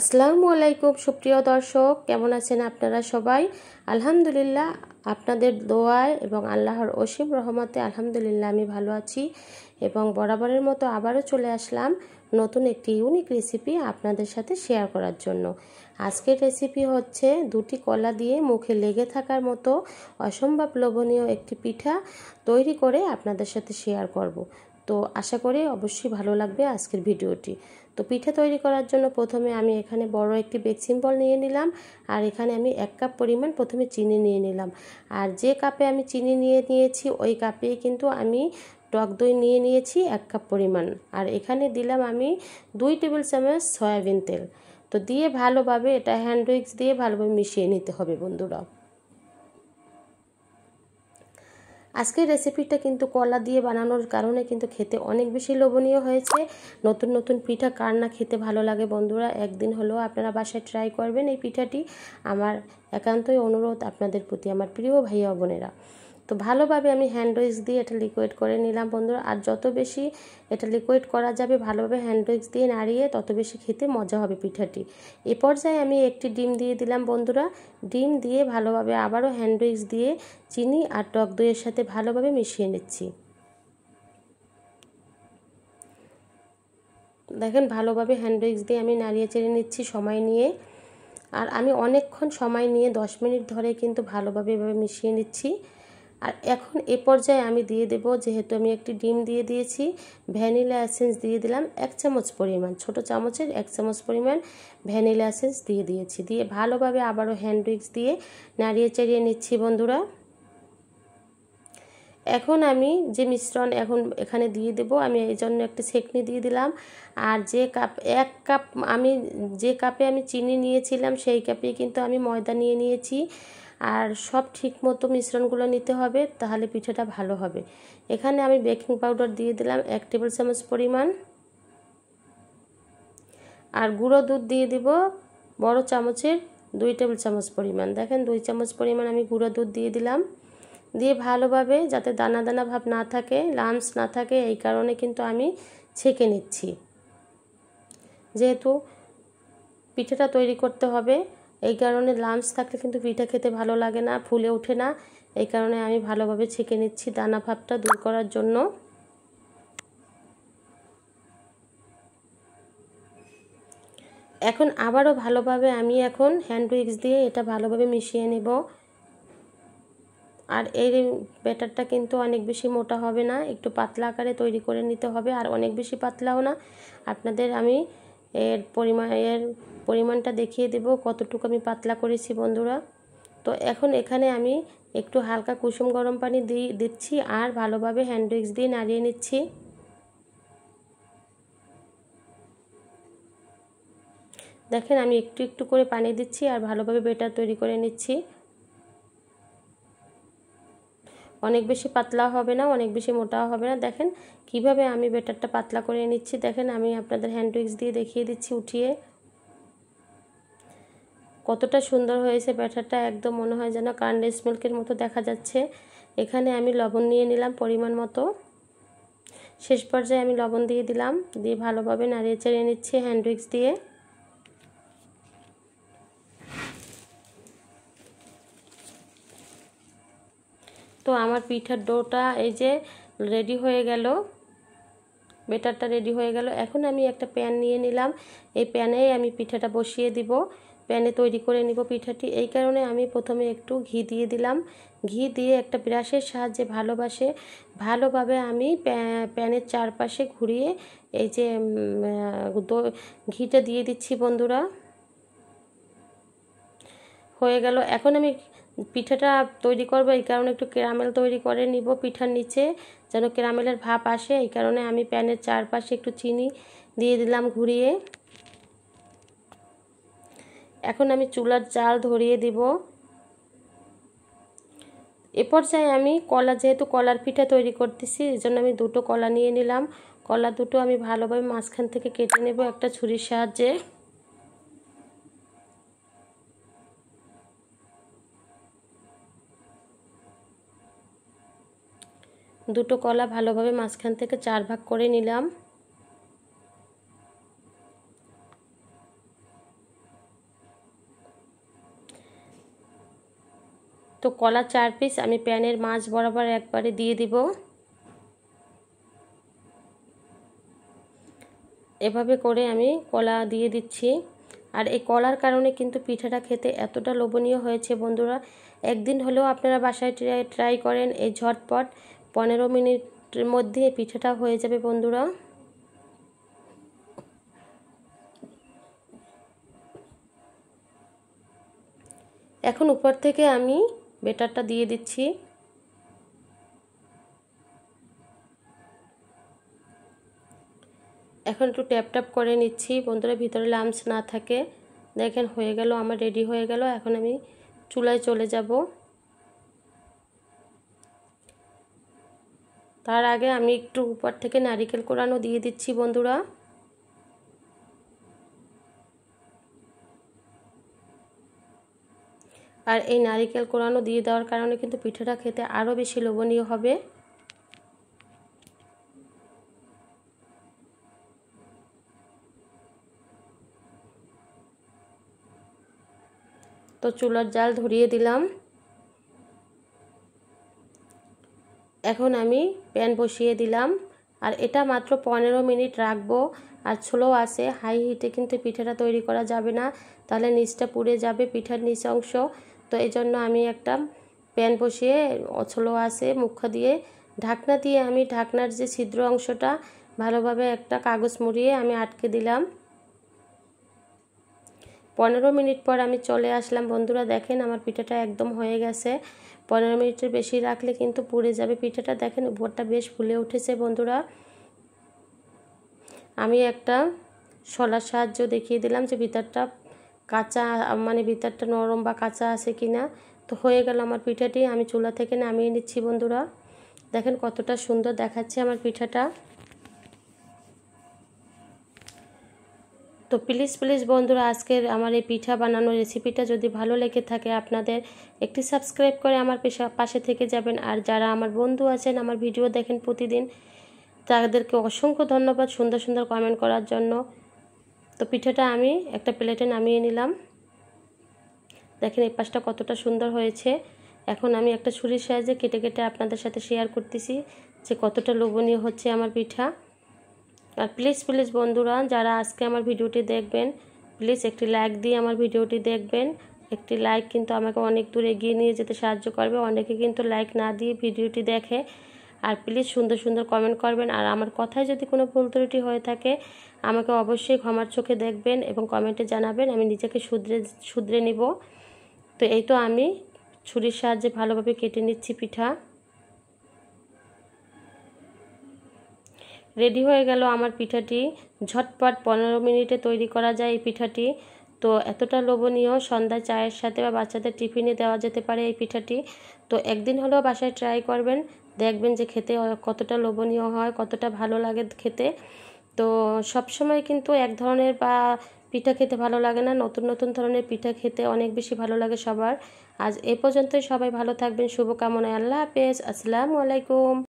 আসসালামু আলাইকুম সুপ্রিয় দর্শক, কেমন আছেন আপনারা সবাই? আলহামদুলিল্লাহ, আপনাদের দোয়ায় এবং আল্লাহর অসীম রহমতে আলহামদুলিল্লাহ আমি ভালো আছি এবং বরাবরের মতো আবারও চলে আসলাম নতুন একটি ইউনিক রেসিপি আপনাদের সাথে শেয়ার করার জন্য। আজকের রেসিপি হচ্ছে দুটি কলা দিয়ে মুখে লেগে থাকার মতো অসম্ভব লোভনীয় একটি পিঠা তৈরি করে আপনাদের সাথে শেয়ার করব। তো আশা করি অবশ্যই ভালো লাগবে আজকের ভিডিওটি। তো পিঠা তৈরি করার জন্য প্রথমে আমি এখানে বড় একটি বেকিং বল নিয়ে নিলাম, আর এখানে আমি 1 কাপ পরিমাণ প্রথমে চিনি নিয়ে নিলাম। আর যে কাপে আমি চিনি নিয়েছি ওই কাপেই কিন্তু আমি টক দই নিয়ে নিয়েছি 1 কাপ পরিমাণ। আর এখানে দিলাম আমি 2 টেবিল চামচ সয়াবিন তেল। তো দিয়ে ভালোভাবে এটা হ্যান্ড উইক্স দিয়ে ভালোভাবে মিশিয়ে নিতে হবে বন্ধুরা। আজকের রেসিপিটা কিন্তু কলা দিয়ে বানানোর কারণে কিন্তু খেতে অনেক বেশি লোভনীয় হয়েছে। নতুন নতুন পিঠা কার না খেতে ভালো লাগে বন্ধুরা, একদিন হলেও আপনারা বাসায় ট্রাই করবেন এই পিঠাটি। আমার একান্তই অনুরোধ আপনাদের প্রতি, আমার প্রিয় ভাইয়া বোনেরা। তো ভালোভাবে আমি হ্যান্ড উইক্স দিয়ে এটা লিকুইড করে নিলাম বন্ধুরা। আর যত বেশি এটা লিকুইড করা যাবে ভালোভাবে হ্যান্ড উইক্স দিয়ে নাড়িয়ে, তত বেশি খেতে মজা হবে পিঠাটি। এ পর্যায়ে আমি একটি ডিম দিয়ে দিলাম বন্ধুরা। ডিম দিয়ে ভালোভাবে আবারও হ্যান্ড উইক্স দিয়ে চিনি আর টক দইয়ের সাথে ভালোভাবে মিশিয়ে নিচ্ছি। দেখেন ভালোভাবে হ্যান্ড উইক্স দিয়ে আমি নাড়িয়ে চেড়ে নিচ্ছি সময় নিয়ে। আর আমি অনেকক্ষণ সময় নিয়ে 10 মিনিট ধরে কিন্তু ভালোভাবে এভাবে মিশিয়ে নিচ্ছি। আর এখন এ পর্যায়ে আমি দিয়ে দেব, যেহেতু আমি একটি ডিম দিয়ে দিয়েছি, ভ্যানিলা এসেন্স দিয়ে দিলাম 1 চামচ পরিমাণ, ছোট চামচের 1 চামচ পরিমাণ ভ্যানিলা এসেন্স দিয়ে দিয়েছি। দিয়ে ভালোভাবে আবারও হ্যান্ড উইক্স দিয়ে নাড়িয়ে চাড়িয়ে নিচ্ছি বন্ধুরা। এখন আমি যে মিশ্রণ এখানে দিয়ে দেব, আমি এই জন্য একটা ছেঁকনি দিয়ে দিলাম। আর যে কাপ 1 কাপ আমি যে কাপে আমি চিনি নিয়েছিলাম সেই কাপে কিন্তু আমি ময়দা নিয়ে নিয়েছি। আর সব ঠিক মতো মিশ্রণগুলো নিতে হবে, তাহলে পিঠাটা ভালো হবে। এখানে আমি বেকিং পাউডার দিয়ে দিলাম 1 টেবিল চামচ পরিমাণ। আর গুঁড়ো দুধ দিয়ে দিব বড় চামচের 2 টেবিল চামচ পরিমাণ। দেখেন 2 চামচ পরিমাণ আমি গুঁড়ো দুধ দিয়ে দিলাম। দিয়ে ভালোভাবে যাতে দানা দানা ভাব না থাকে, লামস না থাকে, এই কারণে কিন্তু আমি ছেঁকে নিচ্ছি। যেহেতু পিঠাটা তৈরি করতে হবে, এই কারণে লামস থাকলে কিন্তু পিঠা খেতে ভালো লাগে না, ফুলে ওঠে না। এই কারণে আমি ভালোভাবে ছেঁকে নিচ্ছি দানা ভাবটা দূর করার জন্য। এখন আবারও ভালোভাবে আমি এখন হ্যান্ড উইক্স দিয়ে এটা ভালোভাবে মিশিয়ে নেব। আর এই ব্যাটারটা কিন্তু অনেক বেশি মোটা হবে না, একটু পাতলা আকারে তৈরি করে নিতে হবে। আর অনেক বেশি পাতলাও না। আপনাদের আমি এর পরিমাণটা দেখিয়ে দেব কতটুকু আমি পাতলা করেছি বন্ধুরা। তো এখন এখানে আমি একটু হালকা কুসুম গরম পানি দিচ্ছি আর ভালোভাবে হ্যান্ড উইক্স দিয়ে নাড়িয়ে নিচ্ছি। দেখেন আমি একটু একটু করে পানি দিচ্ছি আর ভালোভাবে ব্যাটার তৈরি করে নিচ্ছি। অনেক বেশি পাতলা হবে না, অনেক বেশি মোটাও হবে না। দেখেন কিভাবে আমি ব্যাটারটা পাতলা করে নিচ্ছি। দেখেন আমি আপনাদের হ্যান্ড উইক্স দিয়ে দেখিয়ে দিচ্ছি উঠিয়ে কতটা সুন্দর হয়েছে ব্যাটারটা। একদম মনে হয় যেন কনডেন্স মিল্কের মতো দেখা যাচ্ছে। এখানে আমি লবণ নিয়ে নিলাম পরিমাণ মতো। শেষ পর্যায়ে আমি লবণ দিয়ে দিলাম, দিয়ে ভালোভাবে নাড়িয়ে চাড়িয়ে নিচ্ছি হ্যান্ড উইক্স দিয়ে। তো আমার পিঠার ডোটা এই যে রেডি হয়ে গেল, ব্যাটারটা রেডি হয়ে গেল। এখন আমি একটা প্যান নিয়ে নিলাম, এই প্যানেই আমি পিঠাটা বসিয়ে দিব, প্যানে তৈরি করে নিব পিঠাটি। এই কারণে আমি প্রথমে একটু ঘি দিয়ে দিলাম। ঘি দিয়ে একটা ব্রাশের সাহায্যে ভালোভাবে আমি প্যানের চারপাশে ঘুরিয়ে এই যে ঘিটা দিয়ে দিচ্ছি বন্ধুরা। হয়ে গেল। এখন আমি পিঠাটা তৈরি করব, এই কারণে একটু ক্যারামেল তৈরি করে নিব পিঠার নিচে, যেন ক্যারামেলের ভাপ আসে। এই কারণে আমি প্যানের চারপাশে একটু চিনি দিয়ে দিলাম ঘুরিয়ে। এখন আমি চুলার জাল ধরিয়ে দিব। এ পর্যায়ে আমি যেহেতু কলার পিঠা তৈরি করতেছি, এই জন্য আমি 2টো কলা নিয়ে নিলাম। কলা দুটো আমি ভালোভাবে মাঝখান থেকে কেটে নেব একটা ছুরির সাহায্যে। দুটো কলা ভালোভাবে মাঝখান থেকে 4 ভাগ করে নিলাম। তো কলা 4 পিস আমি প্যানের মাঝ বরাবর একবারে দিয়ে দিব। এভাবে করে আমি কলা দিয়ে দিচ্ছি। আর এই কলার কারণে কিন্তু পিঠাটা খেতে এতটা লোভনীয় হয়েছে বন্ধুরা, একদিন হলেও আপনারা বাসায় ট্রাই করেন। এই ঝটপট 15 মিনিটের মধ্যে পিঠাটা হয়ে যাবে বন্ধুরা। এখন উপর থেকে আমি বেটারটা দিয়ে দিচ্ছি। এখন একটু ট্যাপ ট্যাপ করে নিচ্ছি বন্ধুরা, ভিতরে লামস না থাকে। দেখেন হয়ে গেল, আমার রেডি হয়ে গেল। এখন আমি চুলায় চলে যাব। তার আগে আমি একটু উপর থেকে নারকেল কোড়ানো দিয়ে দিচ্ছি বন্ধুরা। আর এই নারকেল কোড়ানো দিয়ে দেওয়ার কারণে কিন্তু পিঠাটা খেতে আরও বেশি লোভনীয় হবে। তো চুলার জাল ধরিয়ে দিলাম। এখন আমি প্যান বসিয়ে দিলাম। আর এটা মাত্র 15 মিনিট রাখবো। আর স্লো আছে, হাই হিটে কিন্তু পিঠাটা তৈরি করা যাবে না, তাহলে নিচটা পুড়ে যাবে, পিঠার নিচ অংশ। তো এই জন্য আমি একটা প্যান বসিয়ে স্লো আছে মুখা দিয়ে ঢাকনা দিয়ে আমি ঢাকনার যে ছিদ্র অংশটা ভালোভাবে একটা কাগজ মুড়িয়ে আমি আটকে দিলাম। 15 মিনিট পর আমি চলে আসলাম বন্ধুরা। দেখেন আমার পিঠাটা একদম হয়ে গেছে। 15 মিনিটের বেশি রাখলে কিন্তু পুড়ে যাবে পিঠাটা। দেখেন উপরটা বেশ ফুলে উঠেছে বন্ধুরা। আমি একটা শলার সাহায্য দেখিয়ে দিলাম যে ভিতরটা কাঁচা, মানে ভিতরটা নরম বা কাঁচা আছে কিনা। তো হয়ে গেল আমার পিঠাটি। আমি চুলা থেকে নামিয়ে নিচ্ছি বন্ধুরা। দেখেন কতটা সুন্দর দেখাচ্ছে আমার পিঠাটা। তো প্লিজ বন্ধুরা, আজকের আমার এই পিঠা বানানোর রেসিপিটা যদি ভালো লেগে থাকে আপনাদের, একটি সাবস্ক্রাইব করে আমার পাশে থেকে যাবেন। আর যারা আমার বন্ধু আছেন, আমার ভিডিও দেখেন প্রতিদিন, তাদেরকে অসংখ্য ধন্যবাদ সুন্দর সুন্দর কমেন্ট করার জন্য। তো পিঠাটা আমি একটা প্লেটে নামিয়ে নিলাম। দেখেন এই পাশটা কতটা সুন্দর হয়েছে। এখন আমি একটা ছুরির সাহায্যে কেটে কেটে আপনাদের সাথে শেয়ার করতেছি যে কতটা লোভনীয় হচ্ছে আমার পিঠা। আর প্লিজ বন্ধুরা, যারা আজকে আমার ভিডিওটি দেখবেন, প্লিজ একটি লাইক দিয়ে আমার ভিডিওটি দেখবেন। একটি লাইক কিন্তু আমাকে অনেক দূর এগিয়ে নিয়ে যেতে সাহায্য করবে। অনেকে কিন্তু লাইক না দিয়ে ভিডিওটি দেখে। আর প্লিজ সুন্দর সুন্দর কমেন্ট করবেন। আর আমার কথায় যদি কোনো ভুল ত্রুটি হয়ে থাকে আমাকে অবশ্যই ক্ষমার চোখে দেখবেন এবং কমেন্টে জানাবেন, আমি নিজেকে শুধরে নিব। তো এই তো আমি ছুরির সাহায্যে ভালোভাবে কেটে নিচ্ছি পিঠা। রেডি হয়ে গেল আমার পিঠাটি। ঝটপট 15 মিনিটে তৈরি করা যায় এই পিঠাটি। তো এতটা লোভনীয়, সন্ধ্যায় চায়ের সাথে বা বাচ্চাদের টিফিনে দেওয়া যেতে পারে এই পিঠাটি। তো একদিন হলেও বাসায় ট্রাই করবেন, দেখবেন যে খেতে কতটা লোভনীয় হয়, কতটা ভালো লাগে খেতে। তো সবসময় কিন্তু এক ধরনের বা পিঠা খেতে ভালো লাগে না, নতুন নতুন ধরনের পিঠা খেতে অনেক বেশি ভালো লাগে সবার। আজ এ পর্যন্তই, সবাই ভালো থাকবেন, শুভকামনায়। আল্লাহ হাফেজ, আসসালামু আলাইকুম।